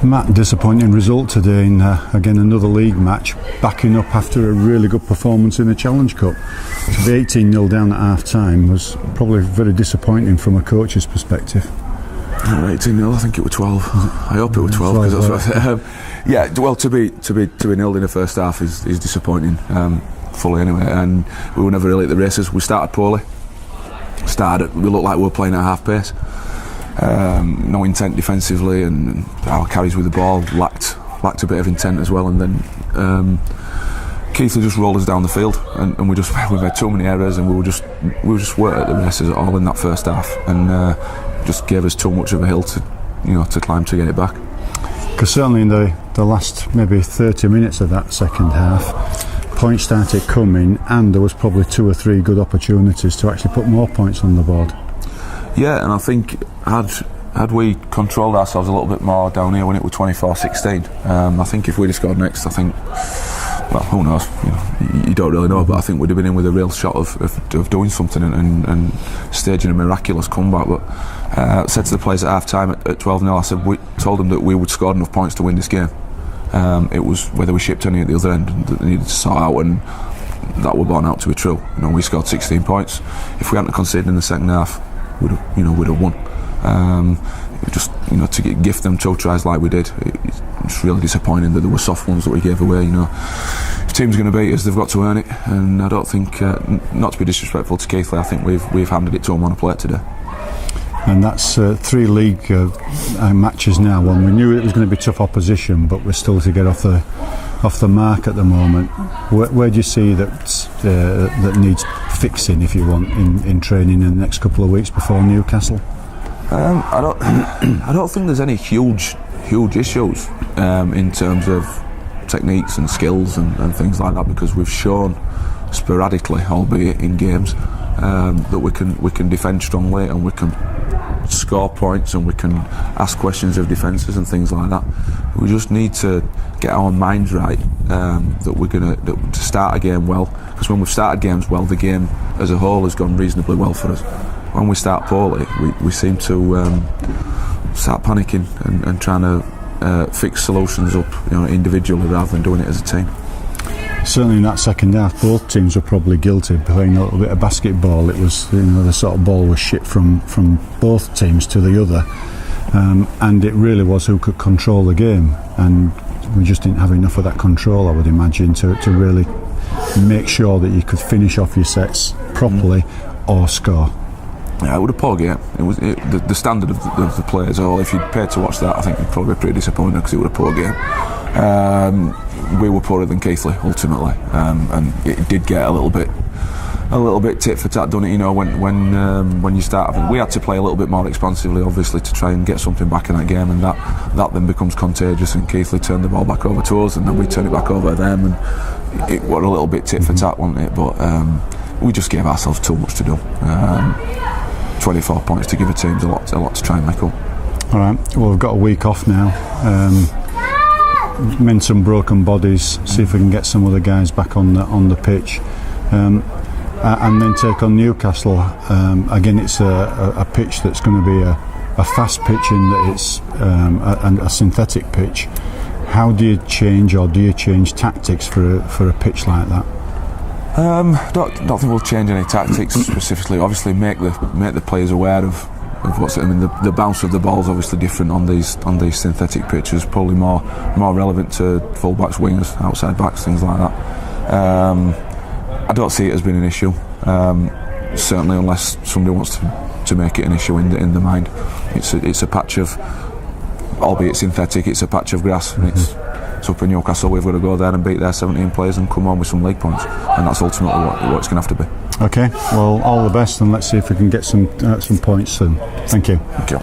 Matt, disappointing result today in again another league match, backing up after a really good performance in the Challenge Cup. To be 18-0 down at half time was probably very disappointing from a coach's perspective. 18-0, I think it was 12. I hope it was 12 because that's what yeah, well, to be nilled in the first half is disappointing, fully anyway. And we were never really at the races. We started poorly. We looked like we were playing at half pace. No intent defensively, and our carries with the ball lacked a bit of intent as well. And then Keithley just rolled us down the field, and we made too many errors, and we just weren't at the races at all in that first half, and just gave us too much of a hill to climb to get it back. Because certainly in the last maybe 30 minutes of that second half, points started coming, and there was probably 2 or 3 good opportunities to actually put more points on the board. Yeah, and I think had we controlled ourselves a little bit more down here when it was 24-16, I think if we'd have scored next, I think, well, who knows? You don't really know, but I think we'd have been in with a real shot of doing something and staging a miraculous comeback. But I said to the players at half time at 12-0, I said we told them that we would score enough points to win this game. It was whether we shipped any at the other end that they needed to sort out, and that were borne out to be true. We scored 16 points. If we hadn't conceded in the second half, we'd have won. Just to gift them 2 tries like we did, it's really disappointing that there were soft ones that we gave away. If teams are going to beat us, they've got to earn it, and I don't think, not to be disrespectful to Keithley, I think we've handed it to them on a plate today. And that's 3 league matches now. Well, we knew it was going to be tough opposition, but we're still to get off the mark at the moment. Where do you see that needs fixing, if you want, in training in the next couple of weeks before Newcastle? I don't think there's any huge issues in terms of techniques and skills and things like that, because we've shown sporadically, albeit in games, that we can defend strongly, and we can score points, and we can ask questions of defences and things like that. We just need to get our minds right, that we're going to start a game well, because when we've started games well, the game as a whole has gone reasonably well for us. When we start poorly, we seem to start panicking and trying to fix solutions up individually rather than doing it as a team. Certainly in that second half, both teams were probably guilty of playing a little bit of basketball. It was the sort of ball was shipped from both teams to the other, and it really was who could control the game, and we just didn't have enough of that control, I would imagine, to really make sure that you could finish off your sets properly or score. Yeah, it was a poor game. It was the standard of the players. Or if you'd paid to watch that, I think you'd probably be pretty disappointed, because it was a poor game. We were poorer than Keithley ultimately, and it did get a little bit tit for tat, done it. When you start having, we had to play a little bit more expansively, obviously, to try and get something back in that game, and that then becomes contagious. And Keithley turned the ball back over to us, and then we turned it back over to them, and it was a little bit tit for tat, wasn't it? But we just gave ourselves too much to do. 24 points to give a team is a lot to try and make up. All right. Well, we've got a week off now. Mend some broken bodies. See if we can get some other guys back on the pitch, and then take on Newcastle. Again, it's a pitch that's going to be a fast pitch in that it's a synthetic pitch. How do you change tactics for a pitch like that? Don't think we'll change any tactics specifically. Obviously, make the players aware of what's. I mean, the bounce of the ball is obviously different on these synthetic pitches. Probably more relevant to full-backs, wingers, outside backs, things like that. I don't see it as being an issue. Certainly, unless somebody wants to make it an issue in the mind. It's a patch of, albeit synthetic, it's a patch of grass, and it's up in Newcastle. We've got to go there and beat their 17 players and come on with some league points, and that's ultimately what it's going to have to be. Okay, well, all the best, and let's see if we can get some points soon. Thank you. Thank you.